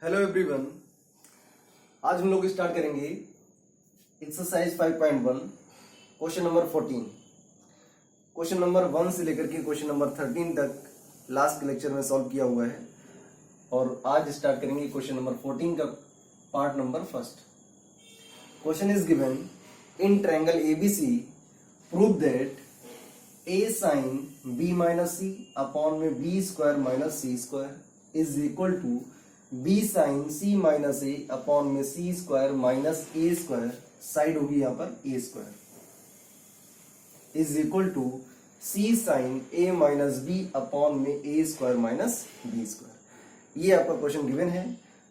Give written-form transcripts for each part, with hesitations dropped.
Hello everyone. आज हम लोग स्टार्ट करेंगे exercise 5.1 question number 14। Question number 1 से लेकर के क्वेश्चन नंबर 13 तक लास्ट लेक्चर में सॉल्व किया हुआ है और आज स्टार्ट करेंगे क्वेश्चन नंबर 14 का part number first. Question is given in triangle ABC prove that a sin b minus c upon में b square minus c square is equal to b sin c minus a upon में c square minus a square, side होगी यहाँ पर a square, is equal to c sin a minus b upon में a square minus b square. ये आपका question given है।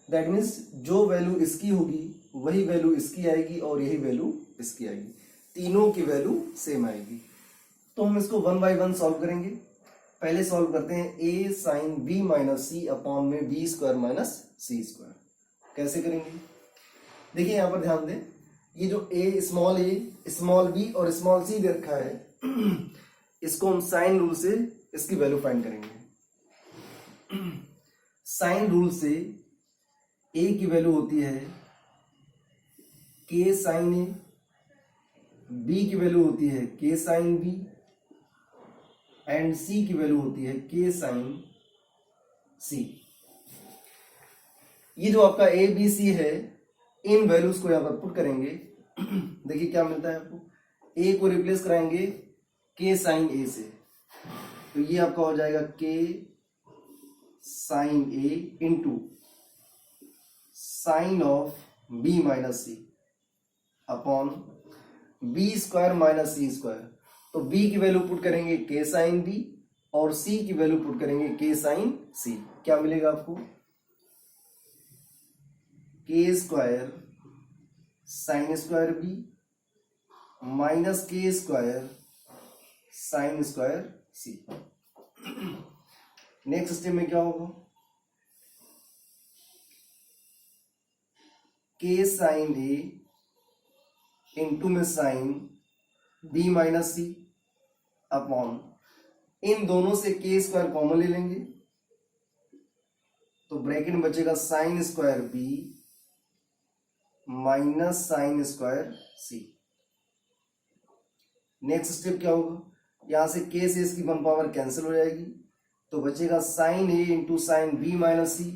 That means जो value इसकी होगी वही वैल्यू इसकी आएगी और यही वैल्यू इसकी आएगी, तीनों की वैल्यू सेम आएगी। तो हम इसको वन बाय वन सॉल्व करेंगे। पहले सॉल्व करते हैं a sin b minus c upon में b square minus c square. कैसे करेंगे देखिए, यहां पर ध्यान दें, ये जो a स्मॉल b और स्मॉल c दे रखा है इसको हम साइन रूल से इसकी वैल्यू फाइंड करेंगे। साइन रूल से a की वैल्यू होती है k साइन a, b की वैल्यू होती है k sine b and c की वैल्यू होती है k साइन c। ये जो आपका a b c है, इन वैल्यूज को यहां पर पुट करेंगे। देखिए क्या मिलता है आपको, a को रिप्लेस कराएंगे k साइन a से, तो ये आपका हो जाएगा k sine a into sine of b minus c upon b square minus c square. तो b की वैल्यू पुट करेंगे k साइन b और c की वैल्यू पुट करेंगे k साइन c। क्या मिलेगा आपको, k square sine square b minus k square sine square c। Next step में क्या होगा, k साइन a इंटू में sine b minus c upon, इन दोनों से k स्क्वायर कॉमन ले लेंगे तो ब्रैकेट में बचेगा sign square b minus sine square c। Next step क्या होगा, यहां से k से इसकी वन पावर कैंसिल हो जाएगी तो बचेगा sine a into sine b minus c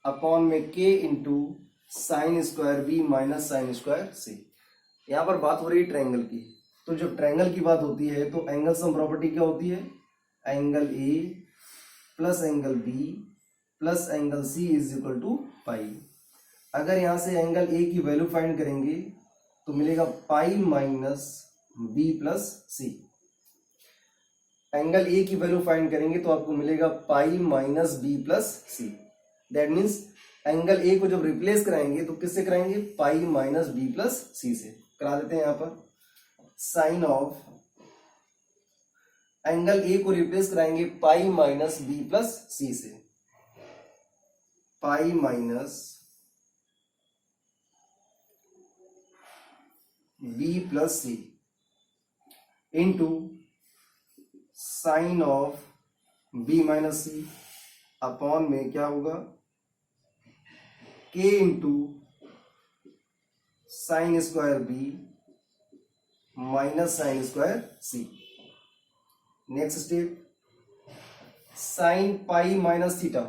upon में k into sine square b minus sine square c। यहां पर बात हो रही है ट्रायंगल की, तो जब ट्रायंगल की बात होती है तो एंगल सम प्रॉपर्टी क्या होती है, angle A plus angle B plus angle C is equal to pi. अगर यहां से एंगल ए की वैल्यू फाइंड करेंगे तो मिलेगा pi minus B plus C. Angle A की वैल्यू फाइंड करेंगे तो आपको मिलेगा pi minus B plus C. That means angle A को जब रिप्लेस कराएंगे तो किससे कराएंगे, pi minus B plus C से। करा देते हैं यहां पर साइन ऑफ, एंगल ए को रिप्लेस कराएंगे pi minus B plus C से, pi minus B plus C into sine of B minus C upon में क्या होगा, K into sine square B minus sine square C. Next step, sine pi minus theta,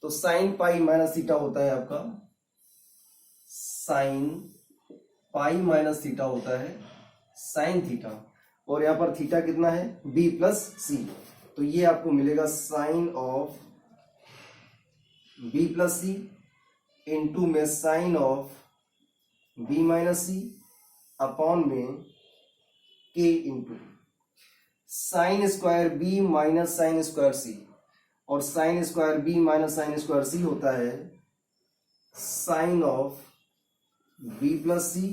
तो sine pi minus theta होता है आपका sign pi minus theta होता है sine theta, और यहां पर थीटा कितना है b प्लस सी, तो ये आपको मिलेगा sine of b plus C into में sine of b minus C upon में k into sine square b minus sine square C, और sine square b minus sine square C होता है sine of b plus C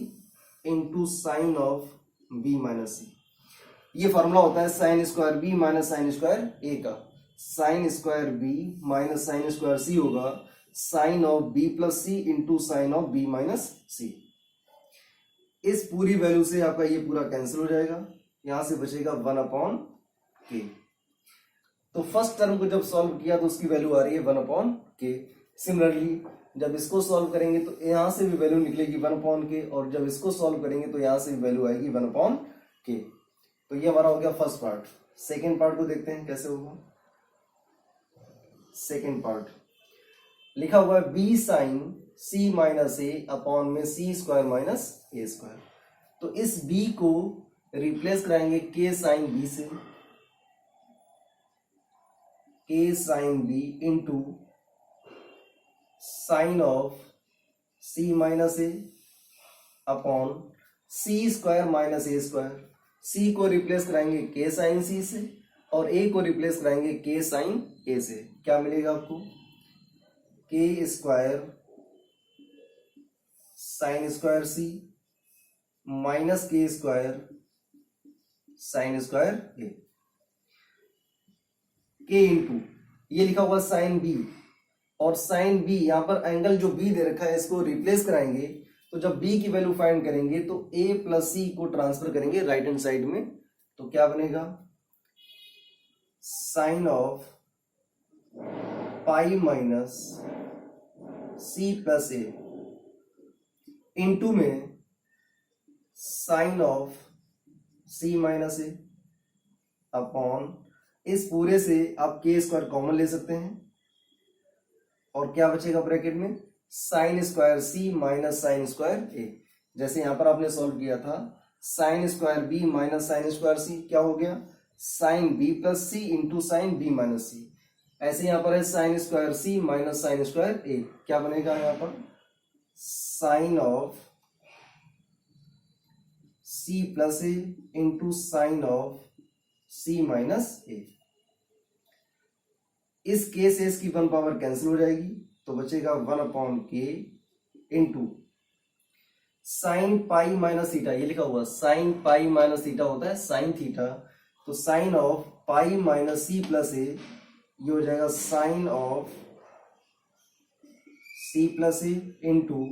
into sine of b minus C. ये formula होता है sine square b minus sine square a का। Sine square b minus sine square C होगा sine of b plus C into sine of b minus C. इस पूरी value से आपका ये पूरा कैंसिल हो जाएगा, यहां से बचेगा 1 अपॉन के। तो फर्स्ट टर्म को जब सॉल्व किया तो उसकी वैल्यू आ रही है 1 अपॉन के। सिमिलरली जब इसको सॉल्व करेंगे तो यहां से भी वैल्यू निकलेगी 1/k, और जब इसको सॉल्व करेंगे तो यहां से भी वैल्यू आएगी 1/k। तो ये हमारा हो गया फर्स्ट पार्ट। सेकेंड पार्ट को देखते हैं कैसे होगा। सेकेंड पार्ट लिखा हुआ है b sine c minus A upon में c square minus A square. तो इस b को रिप्लेस कराएंगे k साइन b से, k sine b into sine of c minus A upon c square minus A square. c को replace कराएंगे k sine c से और a को रिप्लेस कराएंगे k साइन a से। क्या मिलेगा आपको? k square sine square c minus k square sine square a, k into ये लिखा हुआ साइन b, और साइन b यहां पर एंगल जो b दे रखा है इसको रिप्लेस कराएंगे। तो जब b की वैल्यू फाइंड करेंगे तो a प्लस c को ट्रांसफर करेंगे राइट हैंड साइड में। तो क्या बनेगा? Sine of pi minus c plus a into में sine of c minus a upon इस पूरे से आप k स्क्वायर कॉमन ले सकते हैं, और क्या बचेगा ब्रैकेट में? Sine square c minus sine square a। जैसे यहां पर आपने सॉल्व किया था sine square b minus sine square c, क्या हो गया? Sine b plus c into sine b minus c। ऐसे यहां पर है sine square c minus sine square a, क्या बनेगा यहां पर? Sine of c plus a into sine of c minus a। इस k से इसकी 1 पावर कैंसिल हो जाएगी तो बचेगा 1/k into sine pi minus theta. ये लिखा हुआ साइन पाई माइनस थीटा होता है साइन थीटा, तो sine of pi minus c plus a, ये हो जाएगा sine of c plus a into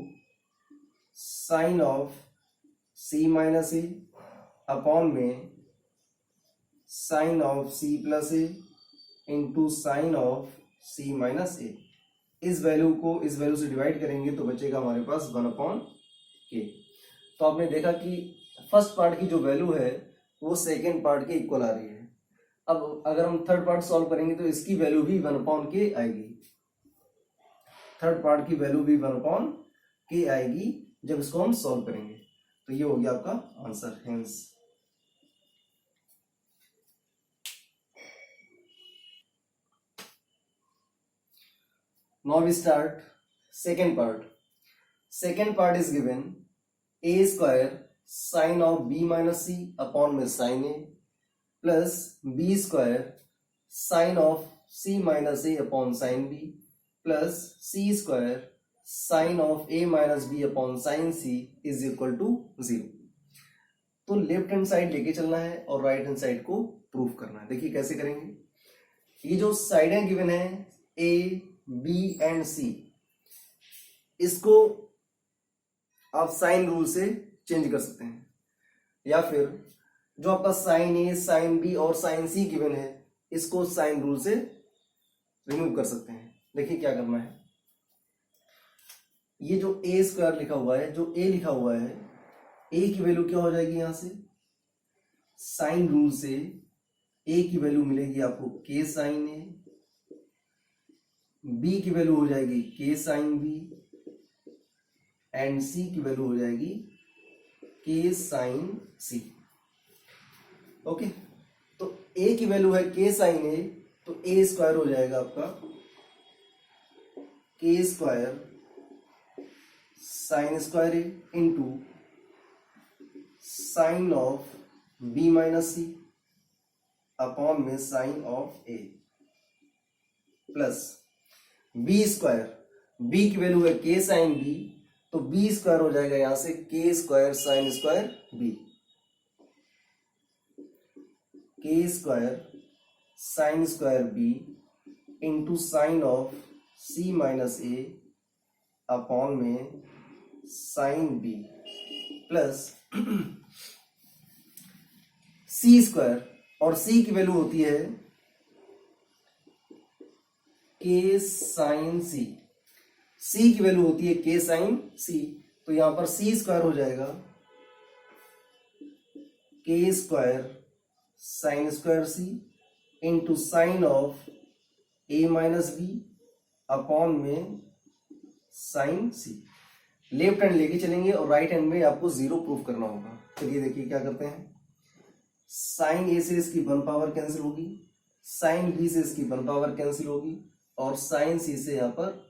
sine of c minus a upon में sine of c plus a into sine of c minus a। इस value को इस value से divide करेंगे तो बचेगा हमारे पास 1/k। तो आपने देखा कि फर्स्ट पार्ट की जो वैल्यू है वो सेकेंड पार्ट के इक्वल आ रही है। अब अगर हम थर्ड पार्ट सॉल्व करेंगे तो इसकी वैल्यू भी 1/k आएगी। थर्ड पार्ट की वैल्यू भी 1/k आएगी जब इसको हम सॉल्व करेंगे। तो ये हो गया आपका answer. Hence now we start second part. Second part is given a square sin of b minus c upon में sin a plus b square sin of c minus a upon sin b plus c square sin of a minus b upon sin c is equal to 0। तो left hand side लेके चलना है और right hand side को prove करना है। देखिए कैसे करेंगे। ये जो साइडें गिवन है a b एंड c, इसको आप साइन रूल से चेंज कर सकते हैं, या फिर जो आपका साइन ए साइन बी और साइन सी गिवन है इसको साइन रूल से रिमूव कर सकते हैं। देखिए क्या करना है। ये जो ए स्क्वायर लिखा हुआ है, जो ए लिखा हुआ है, ए की वैल्यू क्या हो जाएगी? यहां से साइन रूल से ए की वैल्यू मिलेगी आपको के साइन ए, बी की वैल्यू हो जाएगी के साइन बी एंड सी की वैल्यू हो जाएगी के साइन सी। ओके, तो ए की वैल्यू है के साइन ए, तो ए स्क्वायर हो जाएगा आपका K square sine square A into sine of B minus C upon में sine of A plus B square, B की वैल्यू है के साइन बी, तो बी स्क्वायर हो जाएगा यहां से K square sine square B, K square sine square B into sine of C minus A upon में sine B plus C square, और C की वैल्यू होती है के साइन सी, सी की वैल्यू होती है के साइन सी, तो यहां पर सी स्क्वायर हो जाएगा K square sine square C into sine of A minus B upon में साइन सी। लेफ्ट हैंड लेके चलेंगे और राइट हैंड में आपको जीरो प्रूफ करना होगा। चलिए देखिए क्या करते हैं। साइन ए से इसकी 1 पावर कैंसिल होगी, साइन बी से इसकी 1 पावर कैंसिल होगी और साइन सी से यहां पर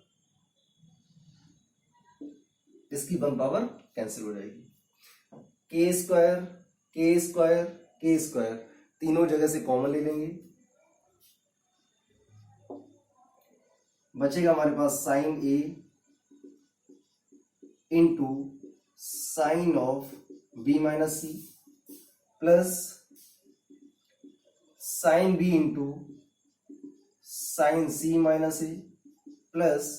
इसकी 1 पावर कैंसिल हो जाएगी। के स्क्वायर के स्क्वायर के स्क्वायर तीनों जगह से कॉमन ले लेंगे, बचेगा हमारे पास sine A into sine of B minus C plus sine B into sine C minus A plus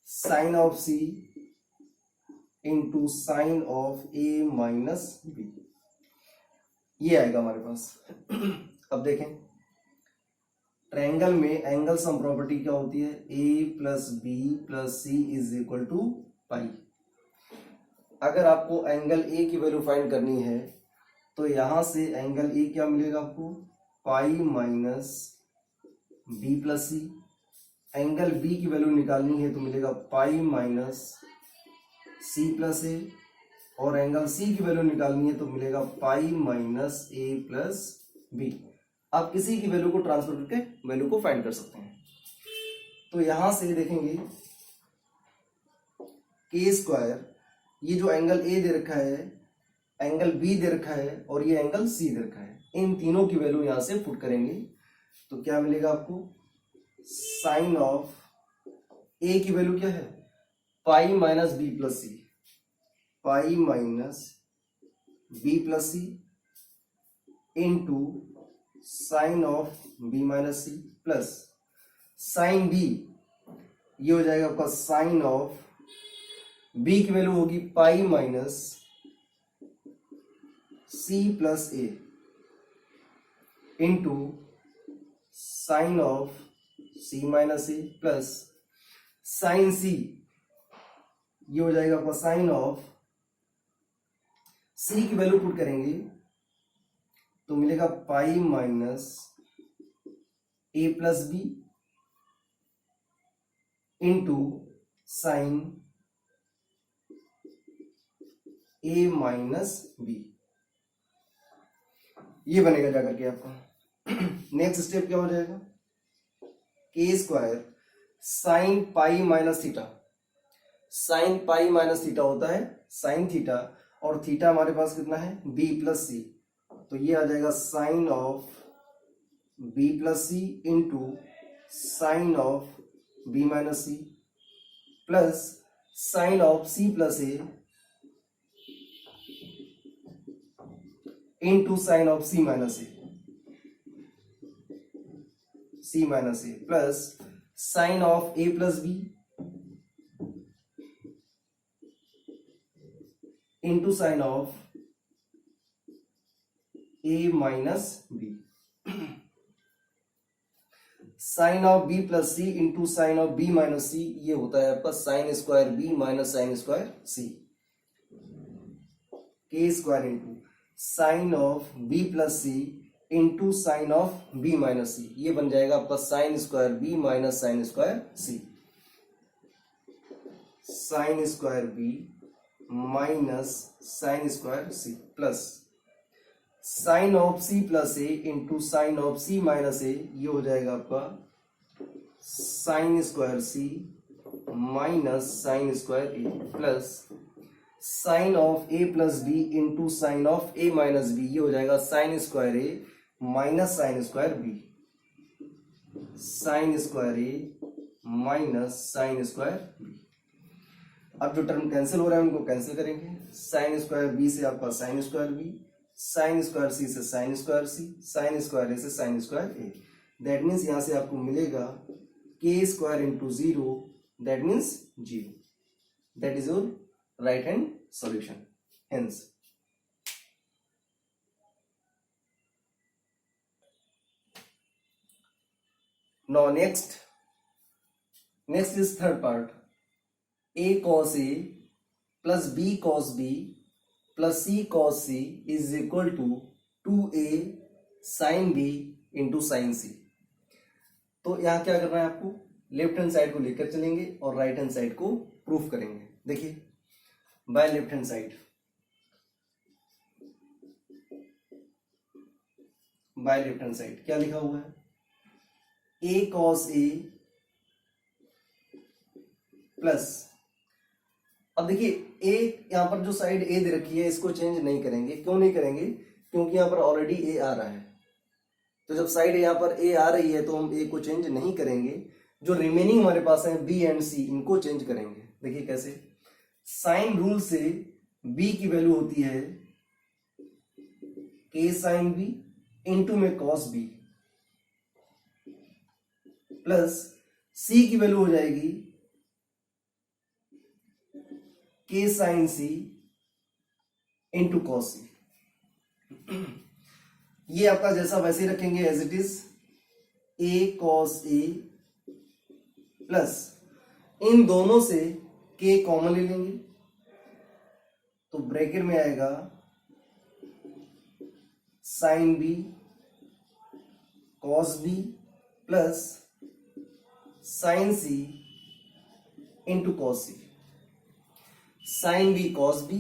sine of C into sine of A minus B. ये आएगा हमारे पास। अब देखें, ट्रायंगल में एंगल सम प्रॉपर्टी क्या होती है, A plus B plus C is equal to pi. अगर आपको एंगल ए की वैल्यू फाइंड करनी है तो यहां से एंगल ए क्या मिलेगा आपको, पाई minus B plus C. Angle B की वैल्यू निकालनी है तो मिलेगा पाई माइनस सी प्लस ए, और एंगल सी की वैल्यू निकालनी है तो मिलेगा pi minus A plus B. आप किसी की वैल्यू को ट्रांसफर करके वैल्यू को फाइंड कर सकते हैं। तो यहां से देखेंगे के स्क्वायर, ये जो एंगल ए दे रखा है, एंगल बी दे रखा है और ये एंगल सी दे रखा है, इन तीनों की वैल्यू यहां से पुट करेंगे तो क्या मिलेगा आपको, साइन ऑफ ए की वैल्यू क्या है, pi minus B plus C, pi minus B plus C into sine of B minus C plus sine B, ये हो जाएगा आपका साइन ऑफ बी की वैल्यू होगी pi minus C plus A into sine of C minus A plus sine C, ये हो जाएगा आपका साइन ऑफ सी की वैल्यू पुट करेंगे तो मिलेगा pi minus A plus B into sign A minus B. ये बनेगा जाकर के आपका। नेक्स्ट स्टेप क्या हो जाएगा, K square sign pi minus theta. Sine pi minus theta होता है साइन थीटा, और थीटा हमारे पास कितना है, बी प्लस सी, तो ये आ जाएगा sine of B plus C into sine of B minus C plus sine of C plus A into sine of C minus A, C minus A plus sine of A plus B into sine of A minus B. Sine of B plus C into sine of B minus C, ये होता है आपका sine square B minus sine square C. K square into sine of B plus C into sine of B minus C, ये बन जाएगा आपका sine square B minus sine square C. Sine square B minus sine square C plus sine of C plus A into sine of C minus A, ये हो जाएगा आपका sine square C minus sine square A plus sine of A plus B into sine of A minus B, ये हो जाएगा sine square A minus sine square B. Sine square A minus sine square B. अब जो term cancel हो रहा है उनको cancel करेंगे। साइन स्क्वायर बी से आपका sine square B, sine square C से sine square C, sine square A से sine square A. That means यहां से आपको मिलेगा K square into zero, that means zero. That is your right hand solution. Hence, now next is third part. A cos A plus B cos B plus C cos C is equal to 2a sine B into sine C. तो यहां क्या करना है आपको, left hand side को लेकर चलेंगे और राइट हैंड साइड को प्रूफ करेंगे। देखिए by left hand side, by left hand side क्या लिखा हुआ है, ए कॉस ए प्लस, अब देखिए ए यहां पर जो साइड ए दे रखी है इसको चेंज नहीं करेंगे। क्यों नहीं करेंगे, क्योंकि यहां पर ऑलरेडी ए आ रहा है। तो जब साइड यहां पर ए आ रही है तो हम ए को चेंज नहीं करेंगे। जो रिमेनिंग हमारे पास है बी एंड सी, इनको चेंज करेंगे। देखिए कैसे, साइन रूल से बी की वैल्यू होती है के साइन बी इंटू में कॉस बी, प्लस सी की वैल्यू हो जाएगी K sine C into cos C. ये आपका जैसा वैसे ही रखेंगे as it is, A cos A plus इन दोनों से के कॉमन ले लेंगे तो ब्रैकेट में आएगा sine B cos B plus sine C into cos C. Sine B cos B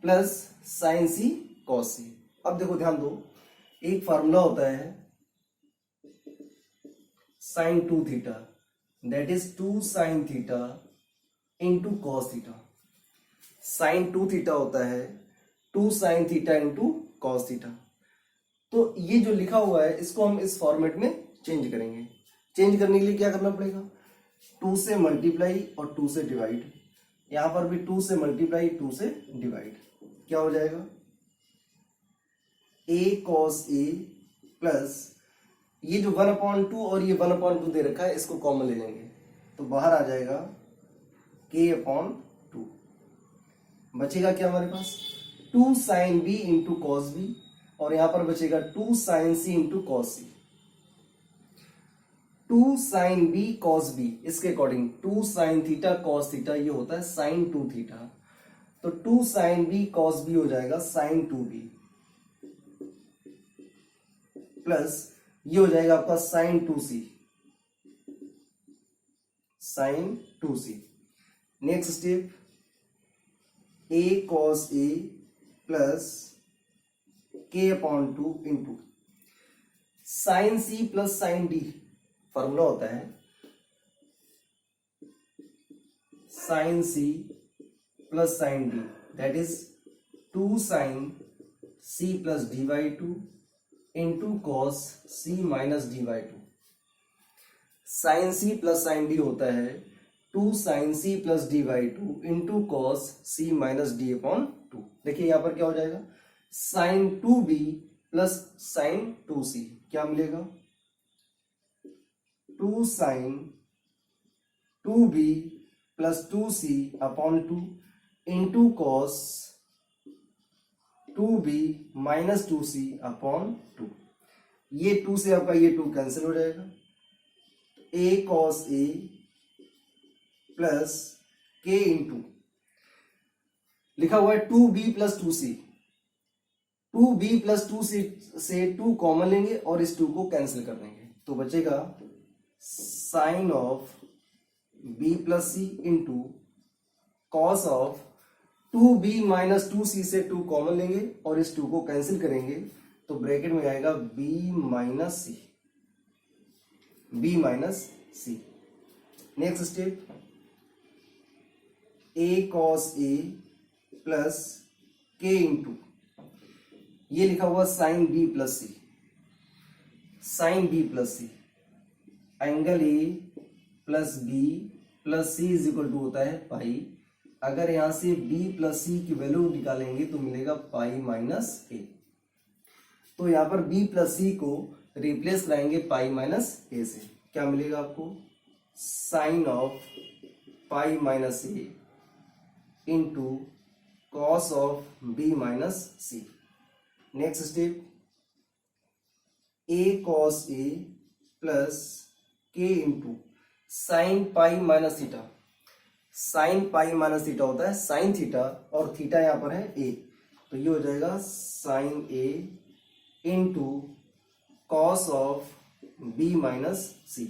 plus sine C cos C. अब देखो ध्यान दो, एक फार्मूला होता है sine 2 theta, that is 2 sine theta into cos theta. Sine 2 theta होता है 2 sine theta into cos theta. तो ये जो लिखा हुआ है इसको हम इस फॉर्मेट में चेंज करेंगे। चेंज करने के लिए क्या करना पड़ेगा, 2 से मल्टीप्लाई और 2 से डिवाइड। यहां पर भी 2 से मल्टीप्लाई 2 से डिवाइड, क्या हो जाएगा a cos a प्लस ये जो 1/2 और ये 1/2 दे रखा है इसको कॉमन ले लेंगे तो बाहर आ जाएगा k/2। बचेगा क्या हमारे पास, 2 sine b into cos B और यहां पर बचेगा 2 sine c into cos C. 2 sine b cos b, इसके according 2 sine theta cos theta ये होता है साइन 2 थीटा, तो 2 साइन b कॉस b हो जाएगा साइन 2b प्लस ये हो जाएगा आपका sine 2c, sine 2c। Next step, a cos a plus k/2 into sine c plus sine d। Formula होता है sine c plus sine d, that is 2 sine c plus d/2 into cos c minus d/2। Sine c plus sine d होता है 2 sine c plus d/2 into cos c minus d/2। देखिए यहां पर क्या हो जाएगा, sign 2b plus sign 2c, क्या मिलेगा 2 sine 2b plus 2c/2 into cos 2b minus 2c/2। ये 2 से आपका ये 2 कैंसिल हो जाएगा, a cos a plus k into लिखा हुआ है 2b plus 2c, 2b plus 2c से 2 कॉमन लेंगे और इस 2 को कैंसिल कर देंगे तो बचेगा sine of b plus c into cos of 2b minus 2c से 2 कॉमन लेंगे और इस 2 को कैंसिल करेंगे तो ब्रैकेट में आएगा b minus c, b minus c। Next step, a cos a plus k into ये लिखा हुआ sine b plus c, sine b plus c, angle a plus b plus c is equal to होता है pi. अगर यहां से b plus c की value निकालेंगे तो मिलेगा पाई माइनस a। तो यहां पर b प्लस c को रिप्लेस कराएंगे पाई माइनस a से, क्या मिलेगा आपको sine of pi minus a into cos of b minus c। Next step, a cos a plus k into sine pi minus theta. Sine pi minus theta होता है sine theta, और theta यहाँ पर है ए, तो ये हो जाएगा sine A into cos of B minus C.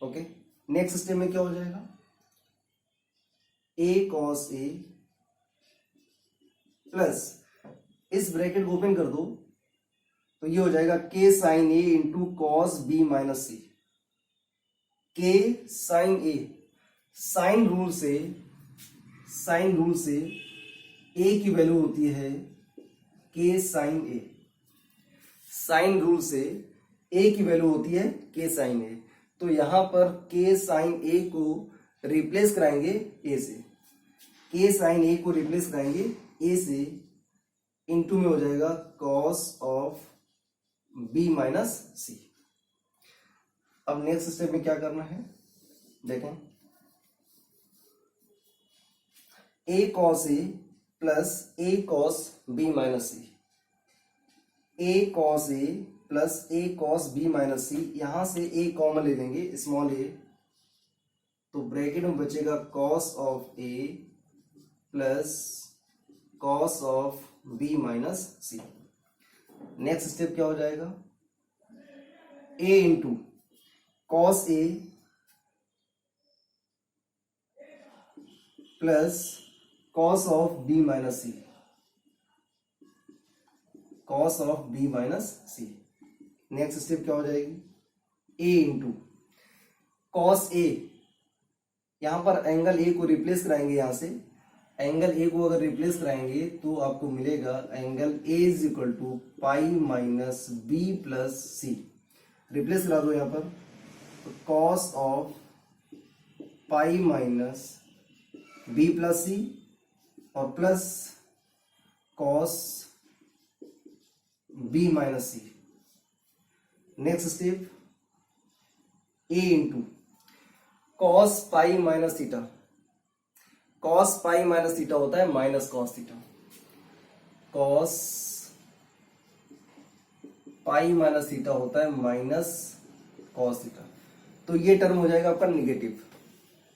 Okay, next step में क्या हो जाएगा, ए कॉस ए प्लस इस ब्रैकेट को ओपन कर दो तो ये हो जाएगा K sine A into cos B minus C. K sine A, sign rule से ए की वैल्यू होती है के साइन ए, साइन रूल से ए की वैल्यू होती है के साइन ए, तो यहां पर के साइन ए को रिप्लेस कराएंगे ए से, के साइन ए को रिप्लेस कराएंगे ए से, इनटू में हो जाएगा कॉस ऑफ बी माइनस सी। अब नेक्स्ट स्टेप में क्या करना है देखें, ए cos A plus A cos B minus C, A cos A plus A cos B minus सी, यहां से ए कॉमन ले लेंगे स्मॉल ए, तो ब्रैकेट में बचेगा cos of A plus cos of B minus C. Next step क्या हो जाएगा, A into cos A plus cos of B minus C, cos of B minus C. Next step क्या हो जाएगी, ए इंटू कॉस ए, यहां पर एंगल ए को replace कराएंगे, यहां से एंगल ए को अगर रिप्लेस कराएंगे तो आपको मिलेगा angle A is equal to pi minus B plus C, replace करा दो यहां पर, तो cos of pi minus B plus C और plus cos B minus C. Next step A into cos pi minus theta, cos pi minus theta होता है minus cos theta, cos pi minus theta होता है minus cos theta, तो ये term हो जाएगा आपका निगेटिव,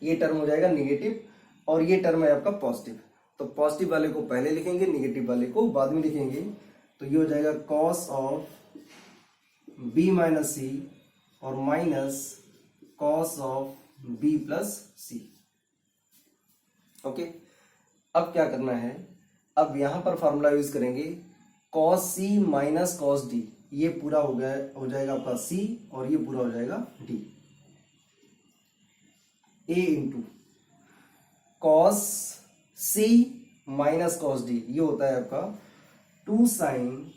ये टर्म हो जाएगा निगेटिव और ये टर्म है आपका पॉजिटिव, तो पॉजिटिव वाले को पहले लिखेंगे निगेटिव वाले को बाद में लिखेंगे, तो ये हो जाएगा cos of B minus C और minus cos of B plus C. Okay, अब क्या करना है, अब यहां पर फॉर्मूला यूज करेंगे cos C minus cos D, ये पूरा हो गया, हो जाएगा आपका सी और ये पूरा हो जाएगा D. A into cos C minus cos D, ये होता है आपका 2 sine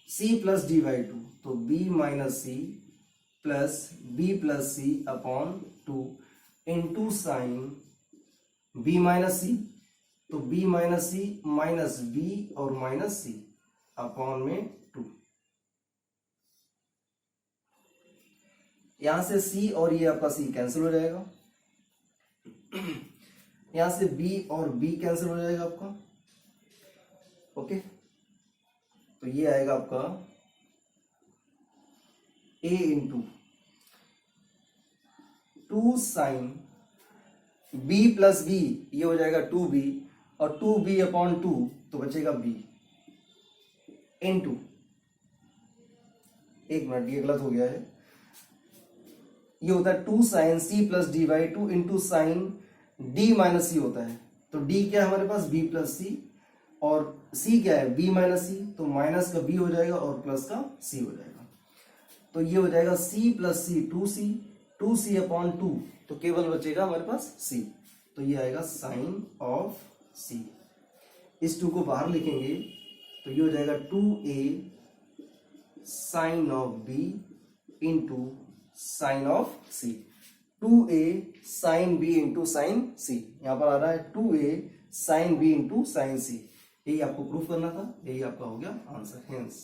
C plus D by 2, तो B minus C plus B plus C upon 2 into sine B minus C, तो B minus C minus B और minus C upon में 2, यहां से सी और ये आपका सी कैंसिल हो जाएगा, यहां से बी और बी कैंसिल हो जाएगा आपका। ओके, तो ये आएगा आपका A into 2 sine B plus B, ये हो जाएगा 2b और 2b अपॉन 2, तो बचेगा b इंटू, एक मिनट ये गलत हो गया है, ये होता है 2 sine C plus D by 2 into sine D minus C होता है, तो डी क्या है हमारे पास b प्लस सी और c क्या है b माइनस सी, तो माइनस का b हो जाएगा और प्लस का c हो जाएगा, तो ये हो जाएगा c प्लस सी 2c अपॉन 2, तो केवल बचेगा हमारे पास c, तो ये आएगा साइन ऑफ c। इस 2 को बाहर लिखेंगे तो ये हो जाएगा 2a sine of b into sine of c, 2a sine b into sine c, यहां पर आ रहा है 2a sine b into sine c, यही आपको प्रूफ करना था, यही आपका हो गया आंसर। हेंस